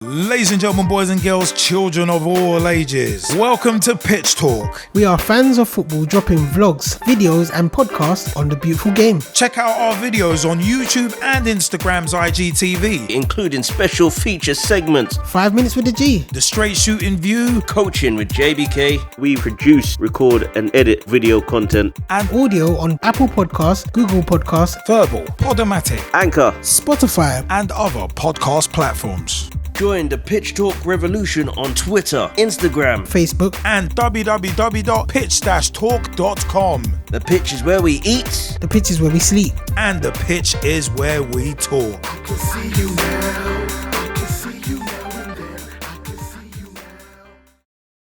Ladies and gentlemen, boys and girls, children of all ages, welcome to Pitch Talk. We are fans of football dropping vlogs, videos and podcasts on the beautiful game. Check out our videos on YouTube and Instagram's IGTV, including special feature segments, 5 minutes with the G, the straight shooting view, coaching with JBK. We produce, record and edit video content and audio on Apple Podcasts, Google Podcasts, Verbal, Podomatic, Anchor, Spotify and other podcast platforms. Join the Pitch Talk revolution on Twitter, Instagram, Facebook and www.pitch-talk.com. The pitch is where we eat. The pitch is where we sleep. And the pitch is where we talk. I can see you now. I can see you now and then. I can see you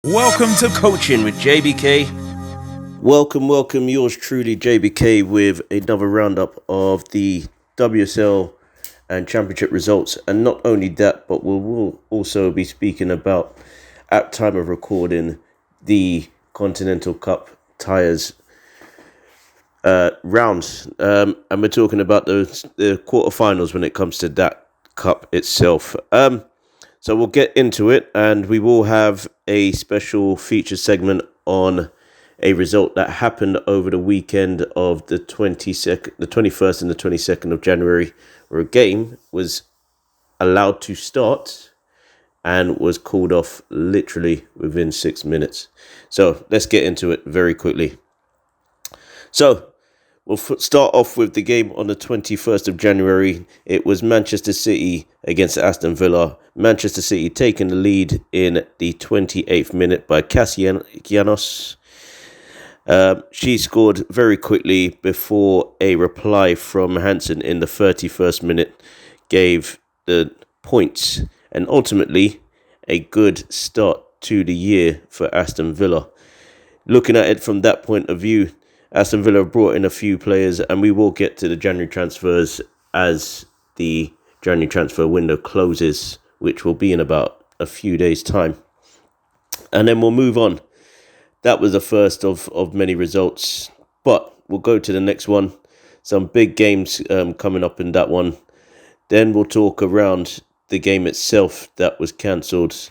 now. Welcome to Coaching with JBK. Welcome, yours truly, JBK, with another roundup of the WSL and championship results. And not only that, but we will also be speaking about, at time of recording, the Continental Cup tires rounds. And we're talking about the quarterfinals when it comes to that cup itself. So we'll get into it, and we will have a special feature segment on a result that happened over the weekend of the 21st and the 22nd of January, where a game was allowed to start and was called off literally within 6 minutes. So let's get into it very quickly. So we'll start off with the game on the 21st of January. It was Manchester City against Aston Villa. Manchester City taking the lead in the 28th minute by Castellanos. She scored very quickly before a reply from Hansen in the 31st minute gave the points, and ultimately a good start to the year for Aston Villa. Looking at it from that point of view, Aston Villa brought in a few players, and we will get to the January transfers as the January transfer window closes, which will be in about a few days' time. And then we'll move on. That was the first of many results, but we'll go to the next one. Some big games coming up in that one. Then we'll talk around the game itself that was cancelled.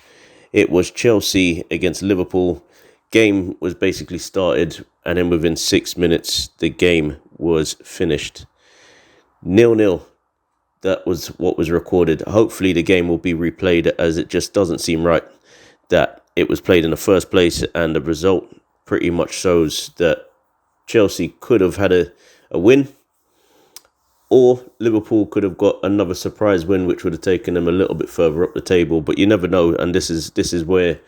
It was Chelsea against Liverpool. Game was basically started, and then within 6 minutes, the game was finished. 0-0. That was what was recorded. Hopefully the game will be replayed, as it just doesn't seem right that it was played in the first place, and the result pretty much shows that Chelsea could have had a win, or Liverpool could have got another surprise win, which would have taken them a little bit further up the table. But you never know, and this is where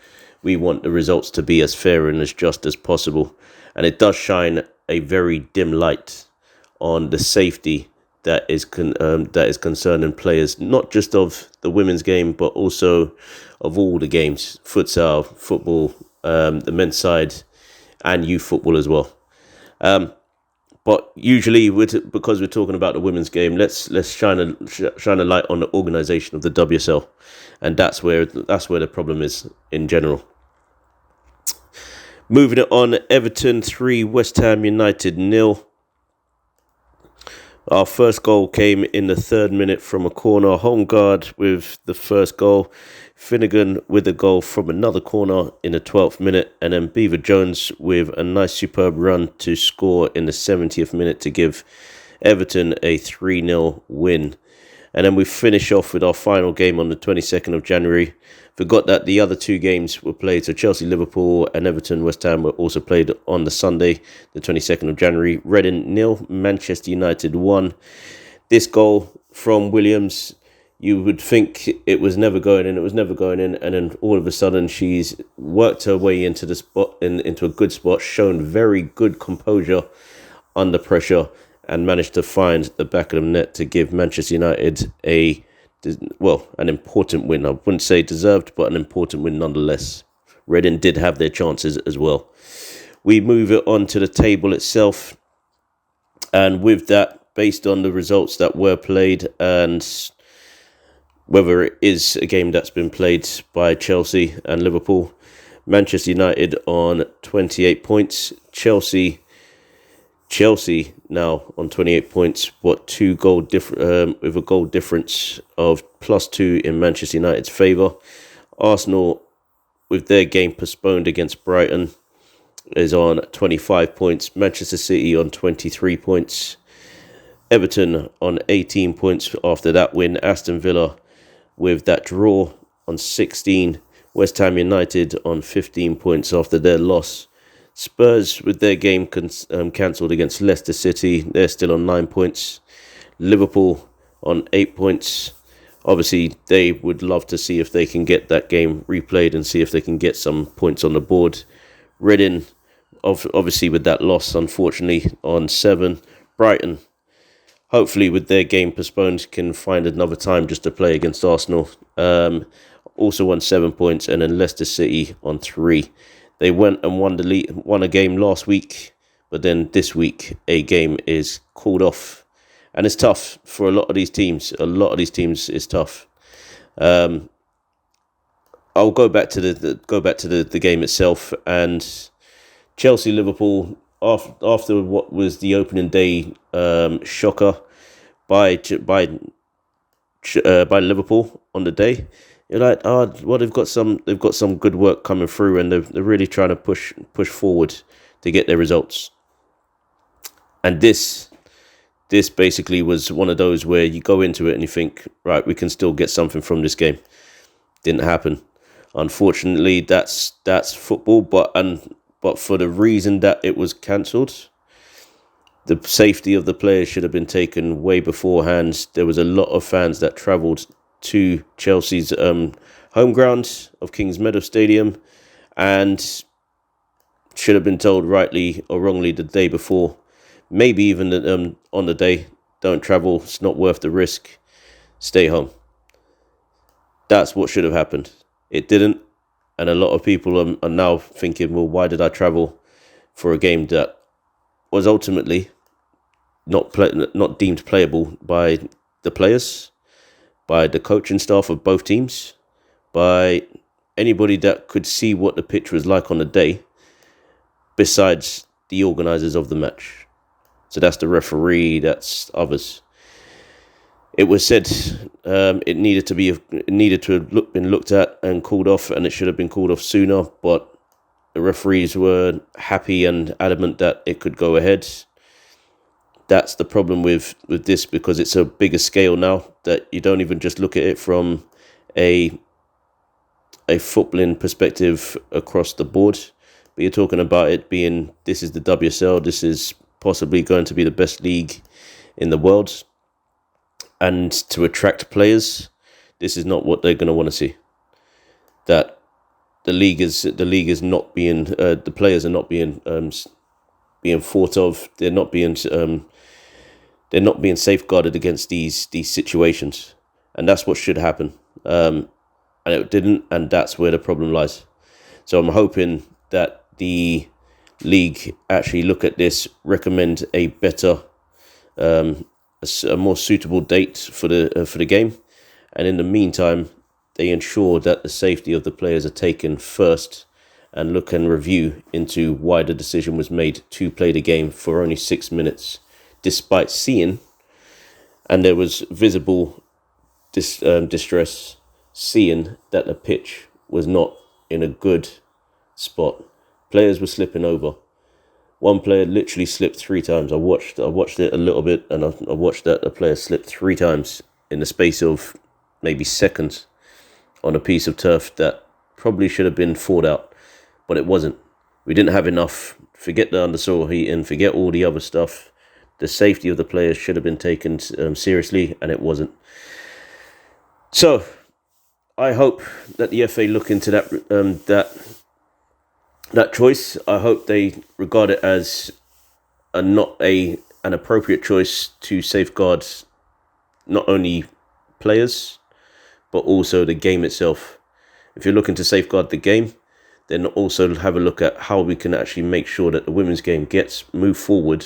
we want the results to be as fair and as just as possible. And it does shine a very dim light on the safety that is concerning players, not just of the women's game, but also of all the games, futsal, football, the men's side, and youth football as well. But usually, because we're talking about the women's game, let's shine a light on the organisation of the WSL, and that's where the problem is in general. Moving it on, Everton 3, West Ham United 0. Our first goal came in the 3rd minute from a corner. Home guard with the first goal. Finnegan with a goal from another corner in the 12th minute. And then Beaver Jones with a nice superb run to score in the 70th minute to give Everton a 3-0 win. And then we finish off with our final game on the 22nd of January. Forgot that the other two games were played. So Chelsea, Liverpool and Everton, West Ham were also played on the Sunday, the 22nd of January. Reading 0, Manchester United 1. This goal from Williams, you would think it was never going in. It was never going in. And then all of a sudden she's worked her way into the spot, into a good spot, shown very good composure under pressure, and managed to find the back of the net to give Manchester United an important win. I wouldn't say deserved, but an important win nonetheless. Reading did have their chances as well. We move it on to the table itself. And with that, based on the results that were played and whether it is a game that's been played by Chelsea and Liverpool, Manchester United on 28 points. Chelsea Chelsea now on 28 points, with a goal difference of +2 in Manchester United's favour. Arsenal, with their game postponed against Brighton, is on 25 points. Manchester City on 23 points. Everton on 18 points after that win. Aston Villa with that draw on 16. West Ham United on 15 points after their loss. Spurs with their game cancelled against Leicester City. They're still on 9 points. Liverpool on 8 points. Obviously, they would love to see if they can get that game replayed and see if they can get some points on the board. Reading, obviously with that loss, unfortunately, on 7. Brighton, hopefully with their game postponed, can find another time just to play against Arsenal. Also on 7 points, and then Leicester City on 3. They went and won a game last week, but then this week a game is called off, and it's tough for a lot of these teams. A lot of these teams is tough. I'll go back to the game itself, and Chelsea Liverpool after what was the opening day shocker by Liverpool on the day. You're like, they've got some good work coming through, and they're really trying to push forward to get their results. And this basically was one of those where you go into it and you think, right, we can still get something from this game. Didn't happen. Unfortunately, that's football, but for the reason that it was cancelled, the safety of the players should have been taken way beforehand. There was a lot of fans that travelled to Chelsea's home ground of Kings Meadow Stadium, and should have been told rightly or wrongly the day before, maybe even on the day, don't travel, it's not worth the risk, stay home. That's what should have happened. It didn't, and a lot of people are now thinking, well, why did I travel for a game that was ultimately not deemed playable by the players, by the coaching staff of both teams, by anybody that could see what the pitch was like on the day, besides the organisers of the match. So that's the referee, that's others. It was said it needed to have been looked at and called off, and it should have been called off sooner, but the referees were happy and adamant that it could go ahead. That's the problem with this, because it's a bigger scale now, that you don't even just look at it from a footballing perspective across the board, but you're talking about it being, this is the WSL, this is possibly going to be the best league in the world, and to attract players, this is not what they're going to want to see. That the league is not being, the players are not being thought of. They're not being safeguarded against these situations, and that's what should happen. And it didn't, and that's where the problem lies. So I'm hoping that the league actually look at this, recommend a better, a more suitable date for the game, and in the meantime, they ensure that the safety of the players are taken first, and look and review into why the decision was made to play the game for only 6 minutes, despite seeing, and there was visible distress, seeing that the pitch was not in a good spot. Players were slipping over. One player literally slipped 3 times. I watched it a little bit, and I watched that a player slipped 3 times in the space of maybe seconds on a piece of turf that probably should have been thawed out, but it wasn't. We didn't have enough. Forget the undersoil heating, forget all the other stuff. The safety of the players should have been taken seriously, and it wasn't. So I hope that the FA look into that choice. I hope they regard it as an appropriate choice to safeguard not only players, but also the game itself. If you're looking to safeguard the game, then also have a look at how we can actually make sure that the women's game gets moved forward,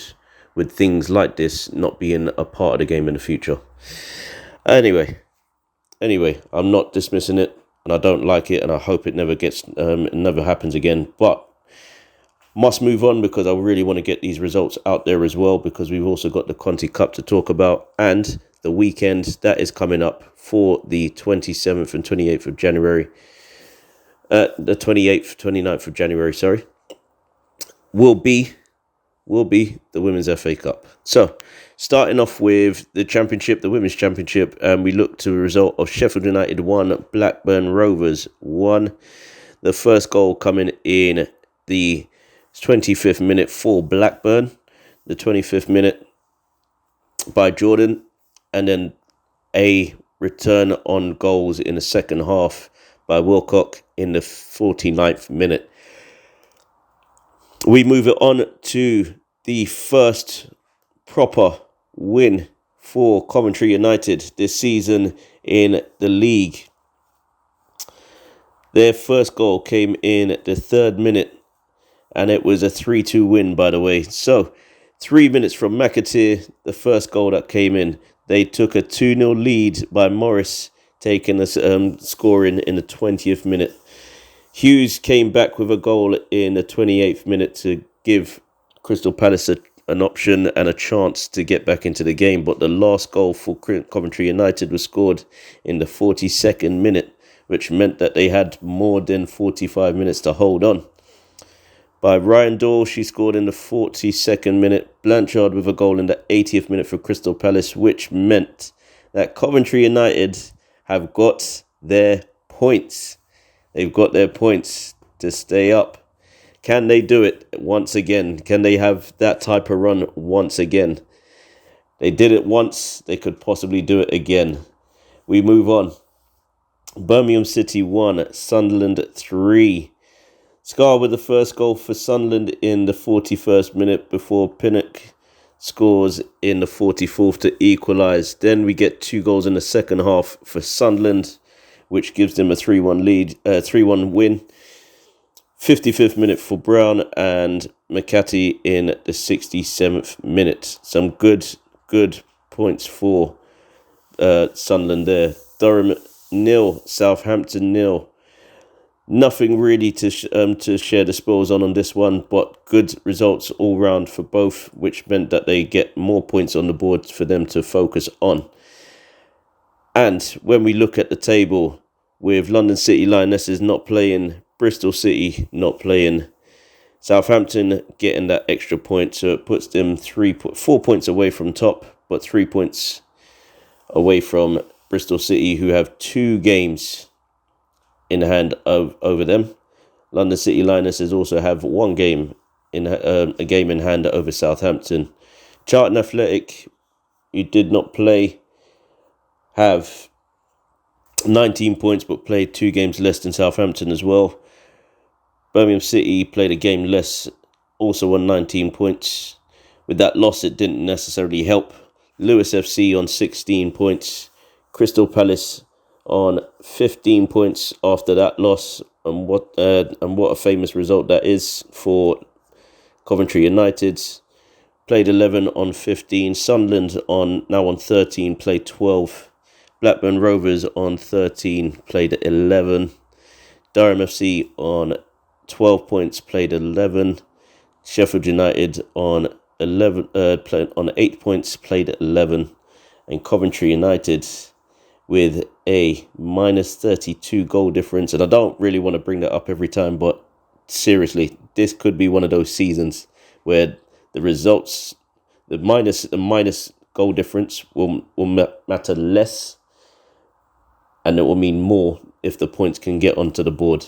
with things like this not being a part of the game in the future. Anyway, I'm not dismissing it, and I don't like it, and I hope it never happens again. But Must move on because I really want to get these results out there as well, because we've also got the Conti Cup to talk about and the weekend that is coming up for the 27th and 28th of January. The 28th, 29th of January, sorry, will be the Women's FA Cup. So, starting off with the Championship, the Women's Championship, and we look to the result of Sheffield United 1, Blackburn Rovers 1. The first goal coming in the 25th minute for Blackburn, the 25th minute by Jordan, and then a return on goals in the second half by Wilcock in the 49th minute. We move it on to the first proper win for Coventry United this season in the league. Their first goal came in the 3rd minute, and it was a 3-2 win, by the way. So, 3 minutes from McAteer, the first goal that came in, they took a 2-0 lead by Morris, taking a scoring in the 20th minute. Hughes came back with a goal in the 28th minute to give Crystal Palace an option and a chance to get back into the game. But the last goal for Coventry United was scored in the 42nd minute, which meant that they had more than 45 minutes to hold on. By Ryan Dawes, she scored in the 42nd minute. Blanchard with a goal in the 80th minute for Crystal Palace, which meant that Coventry United have got their points. They've got their points to stay up. Can they do it once again? Can they have that type of run once again? They did it once. They could possibly do it again. We move on. Birmingham City 1, Sunderland 3. Scar with the first goal for Sunderland in the 41st minute before Pinnock scores in the 44th to equalise. Then we get 2 goals in the second half for Sunderland, which gives them a 3-1 win. 55th minute for Brown and McCarthy in the 67th minute. Some good points for Sunderland there. Durham 0, Southampton 0. Nothing really to share the spoils on this one, but good results all round for both, which meant that they get more points on the board for them to focus on. And when we look at the table, with London City Lionesses not playing, Bristol City not playing, Southampton getting that extra point, so it puts them 4 points away from top, but 3 points away from Bristol City, who have 2 games in hand over them. London City Lionesses also have 1 game in a game in hand over Southampton. Charlton Athletic, who did not play, have 19 points but played 2 games less than Southampton as well. Birmingham City played a game less, also on 19 points. With that loss, it didn't necessarily help. Lewis FC on 16 points. Crystal Palace on 15 points after that loss, and what a famous result that is for Coventry United. Played 11 on 15. Sunderland now on 13, played 12. Blackburn Rovers on 13, played 11. Durham FC on 12 points, played 11. Sheffield United on 8 points, played 11. And Coventry United with a minus 32 goal difference. And I don't really want to bring that up every time, but seriously, this could be one of those seasons where the results, the minus goal difference will matter less, and it will mean more if the points can get onto the board.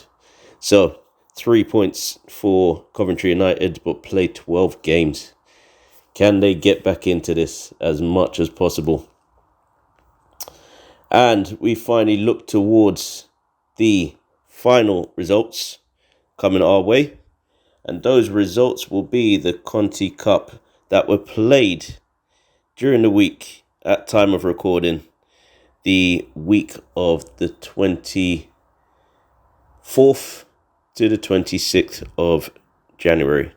So 3 points for Coventry United, but play 12 games. Can they get back into this as much as possible? And we finally look towards the final results coming our way. And those results will be the Conti Cup that were played during the week at time of recording, the week of the 24th to the 26th of January.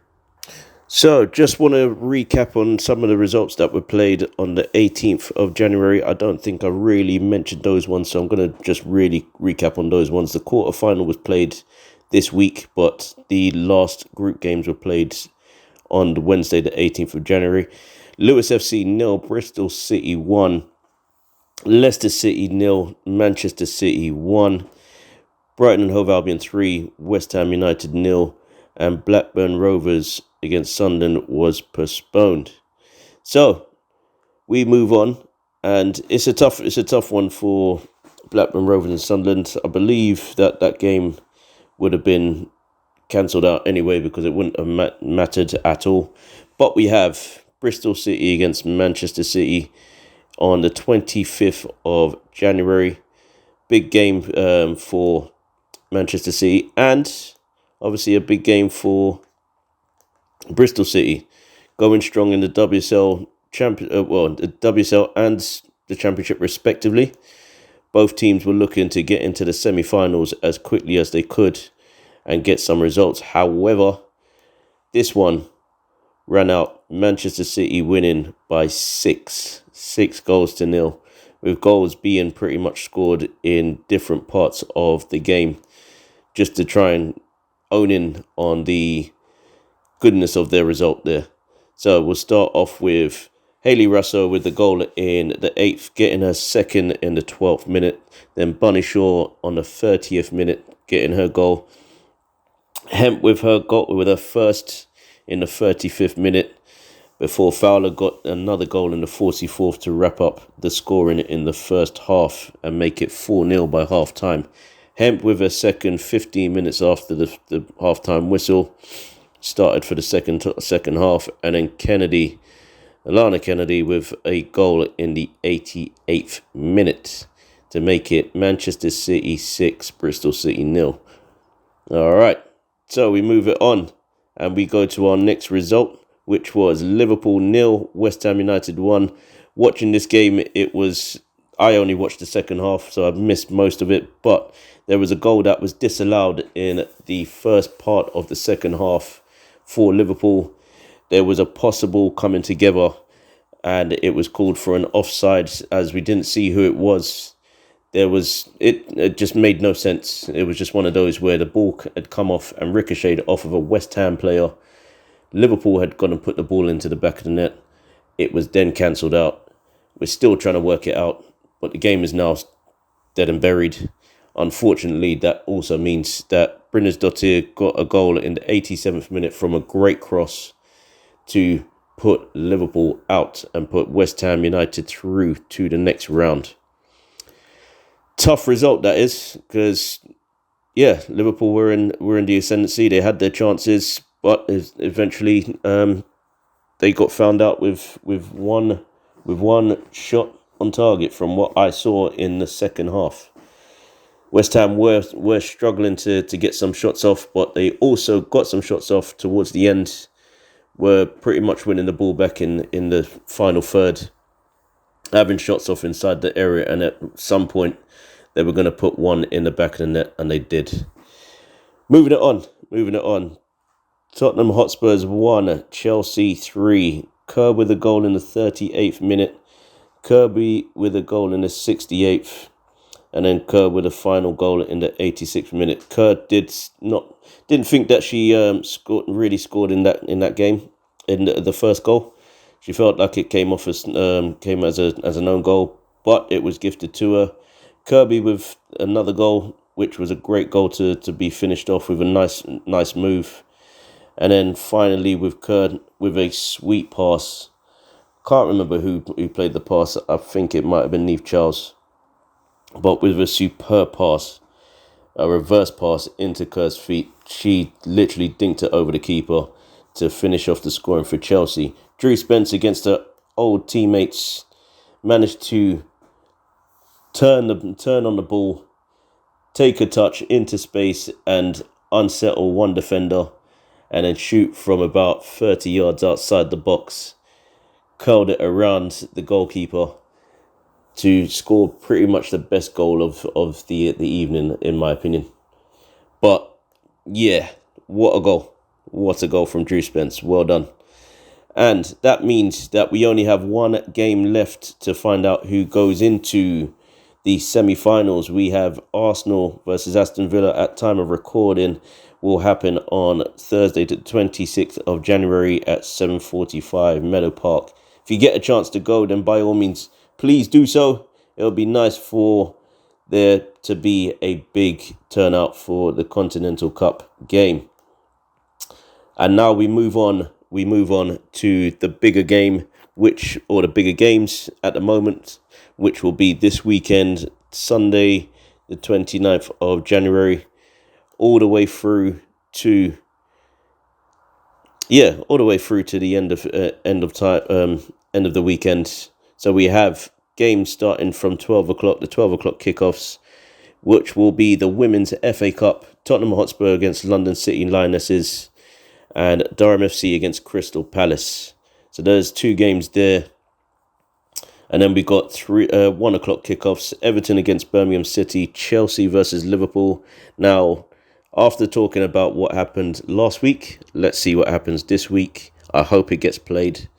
So, just want to recap on some of the results that were played on the 18th of January. I don't think I really mentioned those ones, so I'm going to just really recap on those ones. The quarterfinal was played this week, but the last group games were played on the Wednesday, the 18th of January. Lewis FC 0, Bristol City 1, Leicester City 0, Manchester City 1, Brighton and Hove Albion 3, West Ham United 0, and Blackburn Rovers against Sunderland was postponed. So we move on, and it's a tough one for Blackburn Rovers and Sunderland. I believe that game would have been cancelled out anyway because it wouldn't have mattered at all. But we have Bristol City against Manchester City on the 25th of January. Big game for Manchester City, and obviously a big game for Bristol City, going strong in the WSL the WSL and the Championship respectively. Both teams were looking to get into the semi-finals as quickly as they could and get some results. However, this one ran out Manchester City winning by 6 goals to 0, with goals being pretty much scored in different parts of the game, just to try and own in on the goodness of their result there. So we'll start off with Hayley Russo with the goal in the 8th, getting her second in the 12th minute. Then Bunny Shaw on the 30th minute, getting her goal. Hemp with her first in the 35th minute, before Fowler got another goal in the 44th to wrap up the scoring in the first half and make it 4-0 by half time. Hemp with a second 15 minutes after the half-time whistle started for the second half, and then Alana Kennedy with a goal in the 88th minute to make it Manchester City 6, Bristol City 0. All right, so we move it on and we go to our next result, which was Liverpool 0, West Ham United 1. Watching this game, I only watched the second half, so I missed most of it, but there was a goal that was disallowed in the first part of the second half for Liverpool. There was a possible coming together, and it was called for an offside as we didn't see who it was. It just made no sense. It was just one of those where the ball had come off and ricocheted off of a West Ham player. Liverpool had gone and put the ball into the back of the net. It was then cancelled out. We're still trying to work it out, but the game is now dead and buried. Unfortunately, that also means that Brynjarsdottir got a goal in the 87th minute from a great cross to put Liverpool out and put West Ham United through to the next round. Tough result, that is, because Liverpool were in the ascendancy. They had their chances, but eventually they got found out with one shot on target from what I saw in the second half. West Ham were struggling to get some shots off, but they also got some shots off towards the end, were pretty much winning the ball back in the final third, having shots off inside the area, and at some point they were going to put one in the back of the net, and they did. Moving it on. Tottenham Hotspurs 1, Chelsea 3. Kerr with a goal in the 38th minute. Kirby with a goal in the 68th. And then Kerr with a final goal in the 86th minute. Kerr didn't think that she scored in that game, in the first goal. She felt like it came as an own goal, but it was gifted to her. Kirby with another goal, which was a great goal to be finished off with a nice move. And then finally with Kerr with a sweet pass. Can't remember who played the pass. I think it might have been Neve Charles. But with a superb pass, a reverse pass into Kerr's feet, she literally dinked it over the keeper to finish off the scoring for Chelsea. Drew Spence, against her old teammates, managed to turn on the ball, take a touch into space and unsettle one defender, and then shoot from about 30 yards outside the box. Curled it around the goalkeeper to score pretty much the best goal of the evening, in my opinion. But yeah, what a goal. What a goal from Drew Spence. Well done. And that means that we only have one game left to find out who goes into the semi-finals. We have Arsenal versus Aston Villa at time of recording. Will happen on Thursday, the 26th of January at 7:45 Meadow Park. If you get a chance to go, then by all means, please do so. It'll be nice for there to be a big turnout for the Continental Cup game. And now we move on to the bigger game, the bigger games at the moment, which will be this weekend, Sunday, the 29th of January, all the way through to the end of the weekend. So we have games starting from 12 o'clock, the 12 o'clock kickoffs, which will be the Women's FA Cup, Tottenham Hotspur against London City Lionesses, and Durham FC against Crystal Palace. So there's 2 games there. And then we got 1 o'clock kickoffs, Everton against Birmingham City, Chelsea versus Liverpool. Now, after talking about what happened last week, let's see what happens this week. I hope it gets played.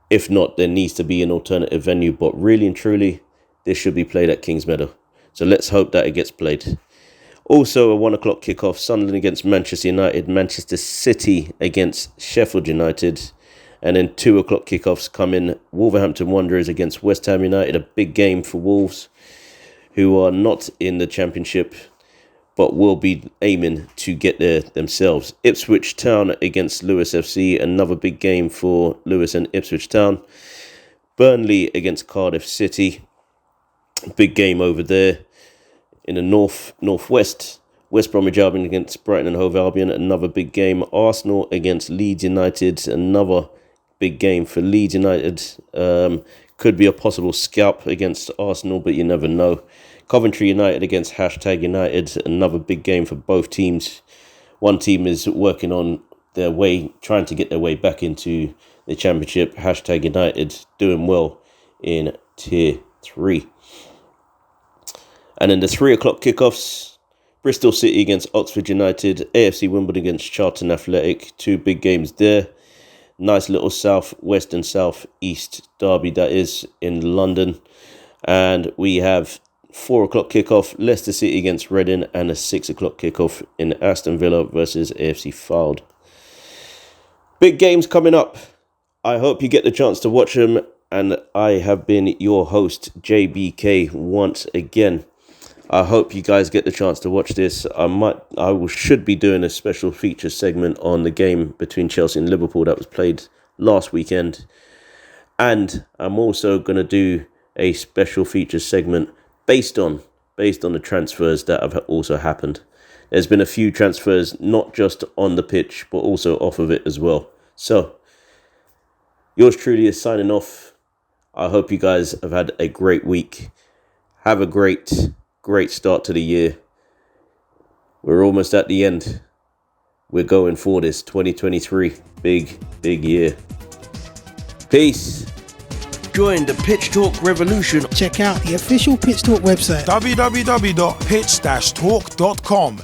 If not, there needs to be an alternative venue. But really and truly, this should be played at Kings Meadow. So let's hope that it gets played. Also, a 1 o'clock kickoff, Sunderland against Manchester United, Manchester City against Sheffield United. And then 2 o'clock kickoffs come in, Wolverhampton Wanderers against West Ham United, a big game for Wolves, who are not in the Championship, but will be aiming to get there themselves. Ipswich Town against Lewis FC, another big game for Lewis and Ipswich Town. Burnley against Cardiff City, big game over there. In the northwest, West Bromwich Albion against Brighton and Hove Albion, another big game. Arsenal against Leeds United, another big game for Leeds United. Could be a possible scalp against Arsenal, but you never know. Coventry United against #United, another big game for both teams. One team is working on their way, trying to get their way back into the Championship. #United doing well in Tier 3. And then the 3 o'clock kickoffs, Bristol City against Oxford United, AFC Wimbledon against Charlton Athletic, 2 big games there. Nice little south-west and south-east derby that is in London. And we have 4 o'clock kickoff, Leicester City against Reading, and a 6 o'clock kickoff in Aston Villa versus AFC Fylde. Big games coming up. I hope you get the chance to watch them. And I have been your host, JBK, once again. I hope you guys get the chance to watch this. Should be doing a special feature segment on the game between Chelsea and Liverpool that was played last weekend. And I'm also going to do a special feature segment based on the transfers that have also happened. There's been a few transfers, not just on the pitch, but also off of it as well. So, yours truly is signing off. I hope you guys have had a great week. Have a great start to the year. We're almost at the end. We're going for this 2023. Big year. Peace. Join the Pitch Talk revolution. Check out the official Pitch Talk website. www.pitch-talk.com.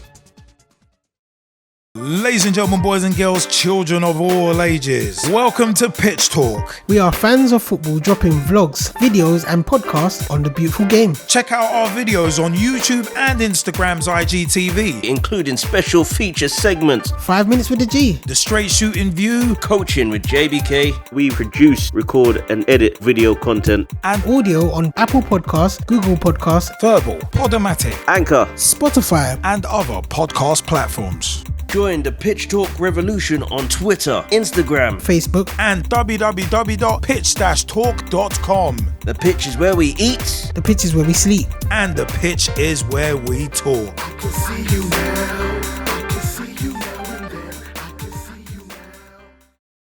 Ladies and gentlemen, boys and girls, children of all ages, welcome to Pitch Talk. We are fans of football dropping vlogs, videos and podcasts on the beautiful game. Check out our videos on YouTube and Instagram's IGTV, including special feature segments, 5 minutes with the G, the straight shooting view, coaching with JBK. We produce, record and edit video content and audio on Apple Podcasts, Google Podcasts, Verbal, Podomatic, Anchor, Spotify and other podcast platforms. Join the Pitch Talk revolution on Twitter, Instagram, Facebook, and www.pitch-talk.com. The pitch is where we eat. The pitch is where we sleep. And the pitch is where we talk. I can see you now.